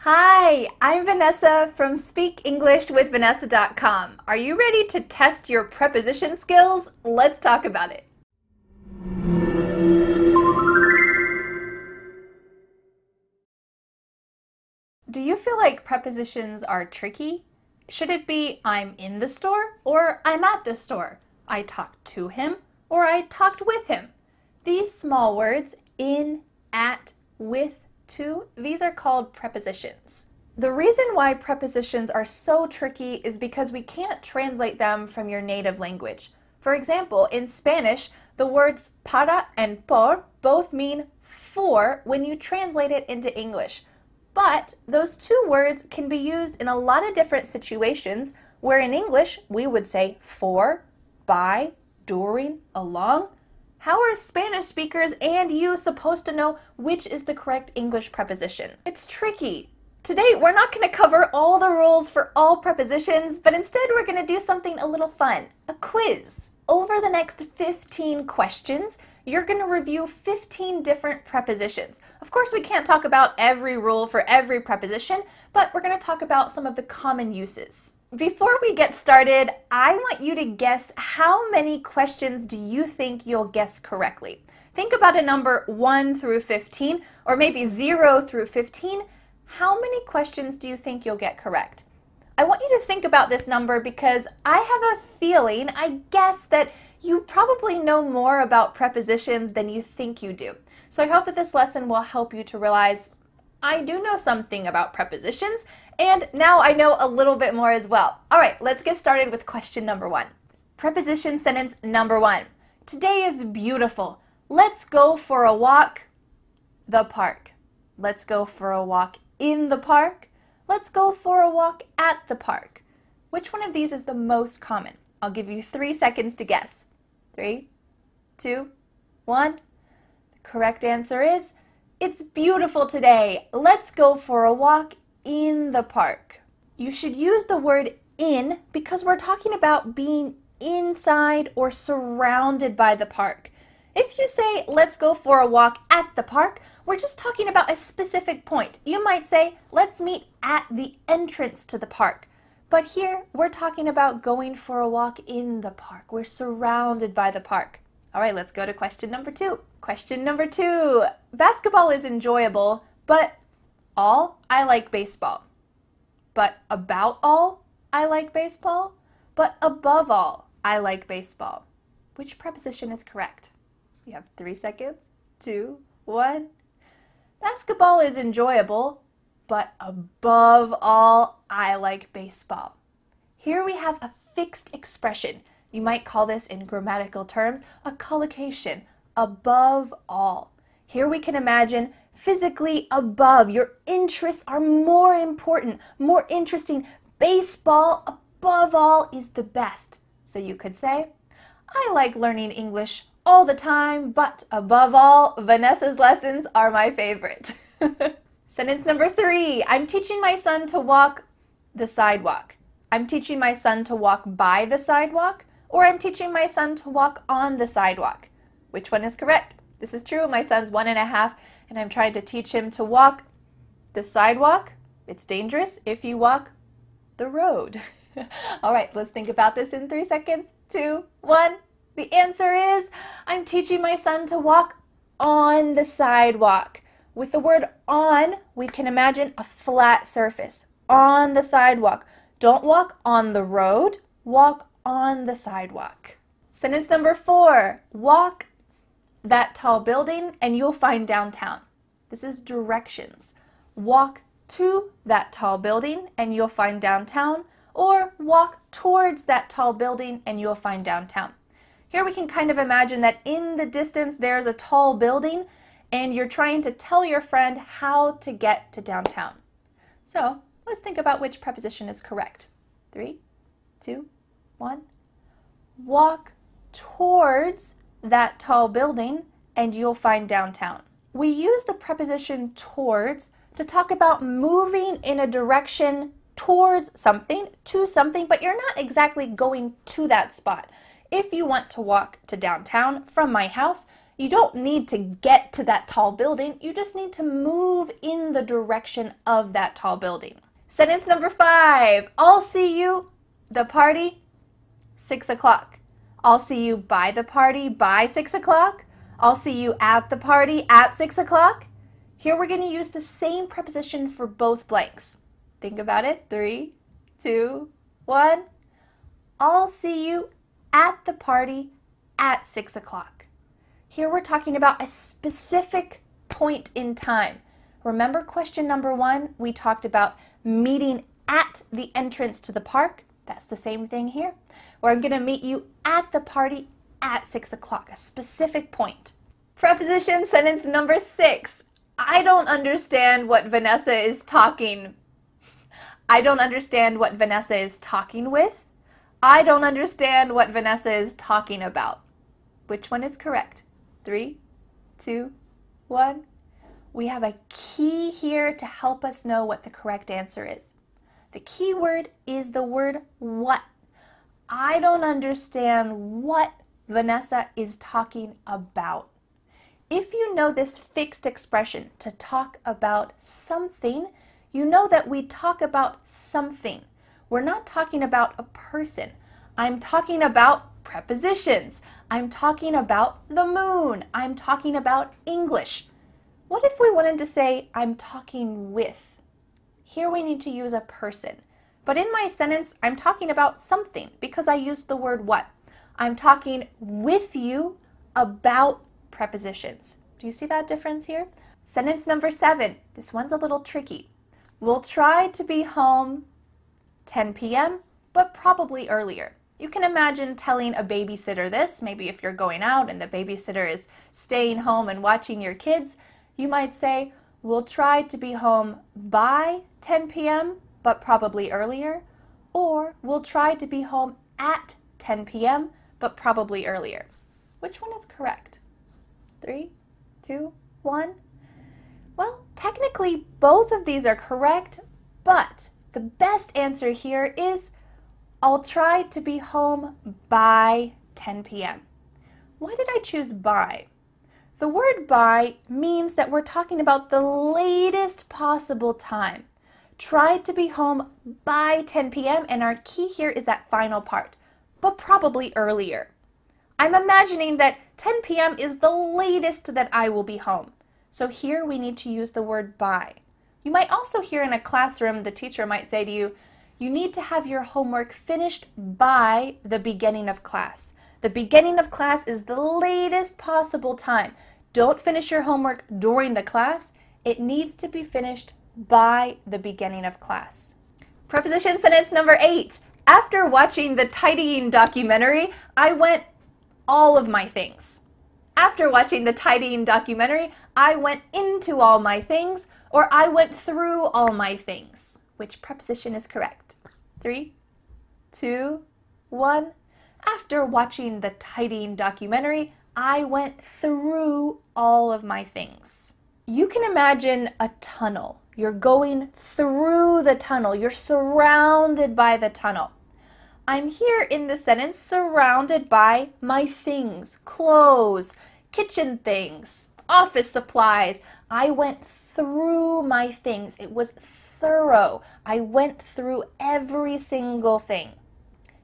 Hi, I'm Vanessa from SpeakEnglishWithVanessa.com. Are you ready to test your preposition skills? Let's talk about it. Do you feel like prepositions are tricky? Should it be I'm in the store or I'm at the store? I talked to him or I talked with him? These small words, in, at, with, to, these are called prepositions. The reason why prepositions are so tricky is because we can't translate them from your native language. For example, in Spanish, the words para and por both mean for when you translate it into English. But those two words can be used in a lot of different situations where in English we would say for, by, during, along. How are Spanish speakers and you supposed to know which is the correct English preposition? It's tricky. Today we're not going to cover all the rules for all prepositions, but instead we're going to do something a little fun, a quiz. Over the next 15 questions, you're going to review 15 different prepositions. Of course, we can't talk about every rule for every preposition, but we're going to talk about some of the common uses. Before we get started, I want you to guess how many questions do you think you'll guess correctly. Think about a number 1 through 15, or maybe 0 through 15. How many questions do you think you'll get correct? I want you to think about this number because I have a feeling, I guess, that you probably know more about prepositions than you think you do. So I hope that this lesson will help you to realize I do know something about prepositions, and now I know a little bit more as well. All right, let's get started with question number 1. Preposition sentence number 1. Today is beautiful. Let's go for a walk. The park. Let's go for a walk in the park. Let's go for a walk at the park. Which one of these is the most common? I'll give you 3 seconds to guess. 3, 2, 1. The correct answer is, it's beautiful today. Let's go for a walk in the park. You should use the word in because we're talking about being inside or surrounded by the park. If you say, let's go for a walk at the park, we're just talking about a specific point. You might say, let's meet at the entrance to the park. But here, we're talking about going for a walk in the park. We're surrounded by the park. All right, let's go to question number 2. Question number 2. Basketball is enjoyable, but I like baseball. But about all, I like baseball. But above all, I like baseball. Which preposition is correct? You have 3 seconds, 2, 1. Basketball is enjoyable, but above all, I like baseball. Here we have a fixed expression. You might call this in grammatical terms a collocation, above all. Here we can imagine physically above. Your interests are more important, more interesting. Baseball, above all, is the best. So you could say, I like learning English all the time, but above all, Vanessa's lessons are my favorite. Sentence number 3. I'm teaching my son to walk the sidewalk. I'm teaching my son to walk by the sidewalk, or I'm teaching my son to walk on the sidewalk. Which one is correct? This is true. My son's 1.5, and I'm trying to teach him to walk the sidewalk. It's dangerous if you walk the road. All right, let's think about this in 3 seconds. 2, 1. The answer is, I'm teaching my son to walk on the sidewalk. With the word on, we can imagine a flat surface. On the sidewalk. Don't walk on the road, walk on the sidewalk. Sentence number 4. Walk that tall building and you'll find downtown. This is directions. Walk to that tall building and you'll find downtown, or walk towards that tall building and you'll find downtown. Here we can kind of imagine that in the distance there's a tall building and you're trying to tell your friend how to get to downtown. So let's think about which preposition is correct. 3, 2, 1. Walk towards that tall building and you'll find downtown. We use the preposition towards to talk about moving in a direction towards something, to something, but you're not exactly going to that spot. If you want to walk to downtown from my house, You don't need to get to that tall building, you just need to move in the direction of that tall building. Sentence number 5, I'll see you, the party, 6 o'clock. I'll see you by the party by 6 o'clock. I'll see you at the party at 6 o'clock. Here we're going to use the same preposition for both blanks. Think about it. 3, 2, 1. I'll see you at the party at 6 o'clock. Here we're talking about a specific point in time. Remember question number 1? We talked about meeting at the entrance to the park. That's the same thing here. Or I'm going to meet you at the party at 6 o'clock, a specific point. Preposition sentence number 6. I don't understand what Vanessa is talking. I don't understand what Vanessa is talking with. I don't understand what Vanessa is talking about. Which one is correct? 3, 2, 1. We have a key here to help us know what the correct answer is. The key word is the word what. I don't understand what Vanessa is talking about. If you know this fixed expression, to talk about something, you know that we talk about something. We're not talking about a person. I'm talking about prepositions. I'm talking about the moon. I'm talking about English. What if we wanted to say, I'm talking with? Here we need to use a person. But in my sentence, I'm talking about something because I used the word what. I'm talking with you about prepositions. Do you see that difference here? Sentence number 7. This one's a little tricky. We'll try to be home 10 p.m., but probably earlier. You can imagine telling a babysitter this. Maybe if you're going out and the babysitter is staying home and watching your kids, you might say, we'll try to be home by 10 p.m., but probably earlier. Or we'll try to be home at 10 p.m., but probably earlier. Which one is correct? 3, 2, 1. Well, technically both of these are correct, but the best answer here is I'll try to be home by 10 p.m. Why did I choose by? The word by means that we're talking about the latest possible time. Try to be home by 10 p.m. and our key here is that final part, but probably earlier. I'm imagining that 10 p.m. is the latest that I will be home. So here we need to use the word by. You might also hear in a classroom, the teacher might say to you, you need to have your homework finished by the beginning of class. The beginning of class is the latest possible time. Don't finish your homework during the class. It needs to be finished by the beginning of class. Preposition sentence number 8. After watching the tidying documentary, I went all of my things. After watching the tidying documentary, I went into all my things, or I went through all my things. Which preposition is correct? 3, 2, 1. After watching the tidying documentary, I went through all of my things. You can imagine a tunnel. You're going through the tunnel. You're surrounded by the tunnel. I'm here in the sentence surrounded by my things, clothes, kitchen things, office supplies. I went through my things. It was thorough. I went through every single thing.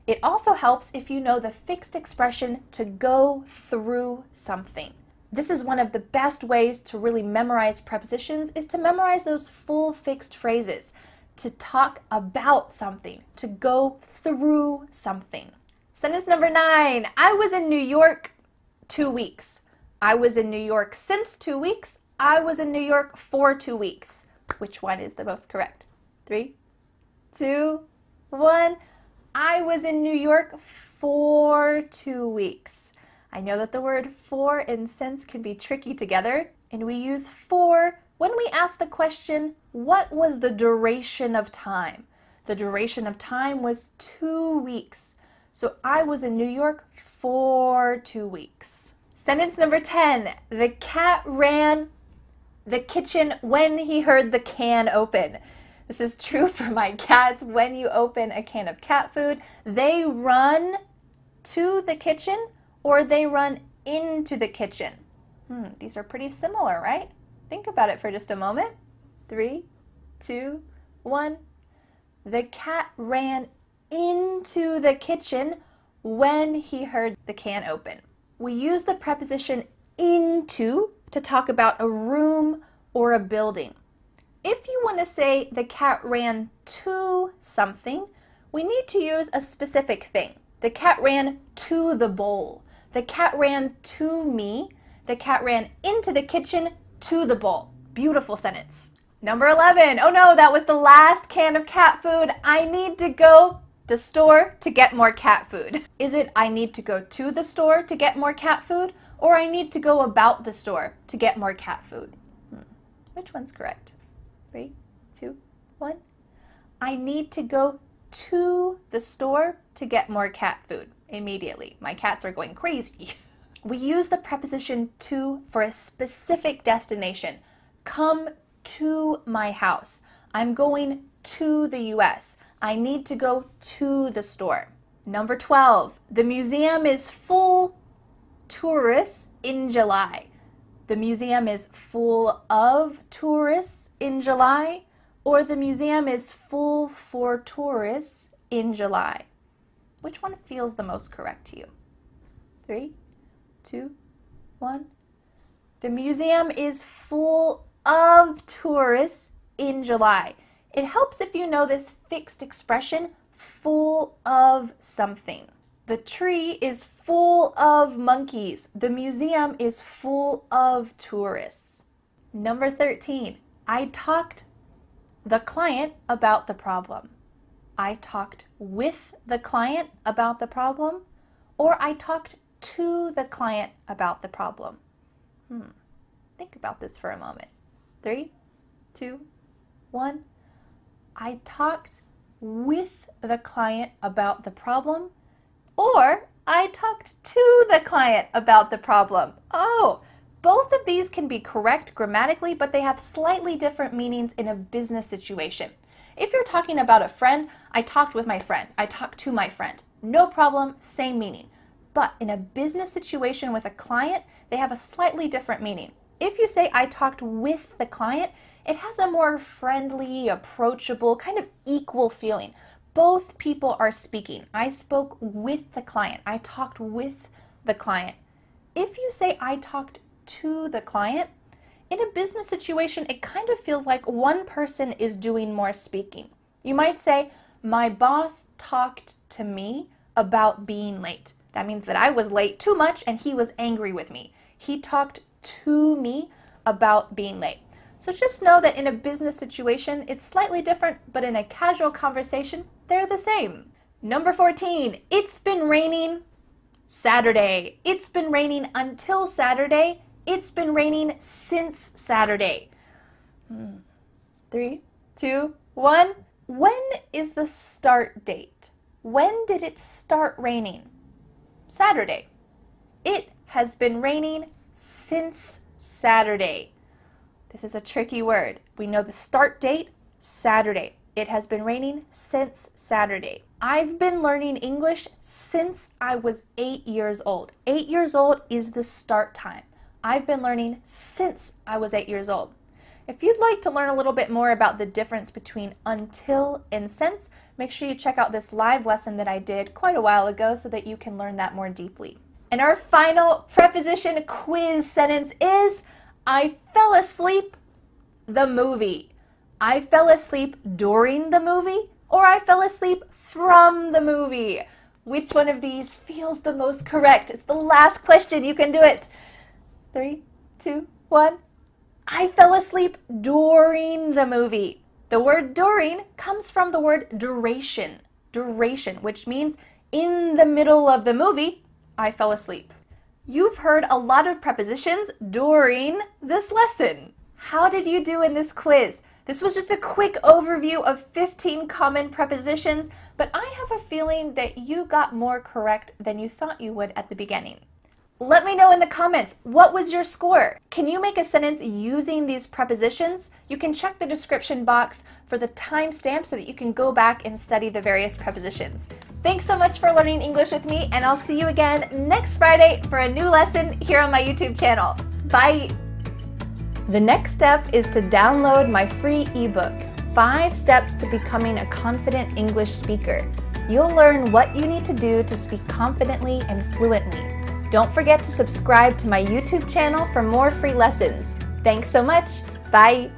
It also helps if you know the fixed expression to go through something. This is one of the best ways to really memorize prepositions is to memorize those full fixed phrases, to talk about something, to go through something. Sentence number 9. I was in New York 2 weeks. I was in New York since 2 weeks. I was in New York for 2 weeks. Which one is the most correct? 3, 2, 1. I was in New York for 2 weeks. I know that the word for and since can be tricky together, and we use for when we ask the question, what was the duration of time? The duration of time was 2 weeks. So I was in New York for 2 weeks. Sentence number 10. The cat ran the kitchen when he heard the can open. This is true for my cats. When you open a can of cat food, they run to the kitchen or they run into the kitchen. These are pretty similar, right? Think about it for just a moment. 3, 2, 1. The cat ran into the kitchen when he heard the can open. We use the preposition into to talk about a room or a building. If you want to say the cat ran to something, we need to use a specific thing. The cat ran to the bowl. The cat ran to me. The cat ran into the kitchen to the bowl. Beautiful sentence. Number 11. Oh no, that was the last can of cat food. I need to go the store to get more cat food. Is it I need to go to the store to get more cat food, or I need to go about the store to get more cat food? Which one's correct? 3, 2, 1. I need to go to the store to get more cat food immediately. My cats are going crazy. We use the preposition to for a specific destination. Come to my house. I'm going to the US. I need to go to the store. Number 12. The museum is full tourists in July. The museum is full of tourists in July, or the museum is full for tourists in July. Which one feels the most correct to you? 3, 2, 1. The museum is full of tourists in July. It helps if you know this fixed expression, full of something. The tree is full of monkeys. The museum is full of tourists. Number 13. I talked the client about the problem. I talked with the client about the problem, or I talked to the client about the problem. Think about this for a moment. 3, 2, 1. I talked with the client about the problem, or I talked to the client about the problem. Oh, both of these can be correct grammatically, but they have slightly different meanings in a business situation. If you're talking about a friend, I talked with my friend. I talked to my friend. No problem, same meaning. But in a business situation with a client, they have a slightly different meaning. If you say I talked with the client, it has a more friendly, approachable, kind of equal feeling. Both people are speaking. I spoke with the client. I talked with the client. If you say I talked to the client, in a business situation, it kind of feels like one person is doing more speaking. You might say, my boss talked to me about being late. That means that I was late too much and he was angry with me. He talked to me about being late. So just know that in a business situation, it's slightly different, but in a casual conversation, they're the same. Number 14, it's been raining Saturday. It's been raining until Saturday. It's been raining since Saturday. 3, 2, 1. When is the start date? When did it start raining? Saturday. It has been raining since Saturday. This is a tricky word. We know the start date, Saturday. It has been raining since Saturday. I've been learning English since I was 8 years old. 8 years old is the start time. I've been learning since I was 8 years old. If you'd like to learn a little bit more about the difference between until and since, make sure you check out this live lesson that I did quite a while ago so that you can learn that more deeply. And our final preposition quiz sentence is, I fell asleep the movie. I fell asleep during the movie, or I fell asleep from the movie. Which one of these feels the most correct? It's the last question. You can do it. 3, 2, 1. I fell asleep during the movie. The word during comes from the word duration. Duration, which means in the middle of the movie, I fell asleep. You've heard a lot of prepositions during this lesson. How did you do in this quiz? This was just a quick overview of 15 common prepositions, but I have a feeling that you got more correct than you thought you would at the beginning. Let me know in the comments, what was your score? Can you make a sentence using these prepositions? You can check the description box for the timestamp so that you can go back and study the various prepositions. Thanks so much for learning English with me, and I'll see you again next Friday for a new lesson here on my YouTube channel. Bye! The next step is to download my free ebook, 5 Steps to Becoming a Confident English Speaker. You'll learn what you need to do to speak confidently and fluently. Don't forget to subscribe to my YouTube channel for more free lessons. Thanks so much. Bye!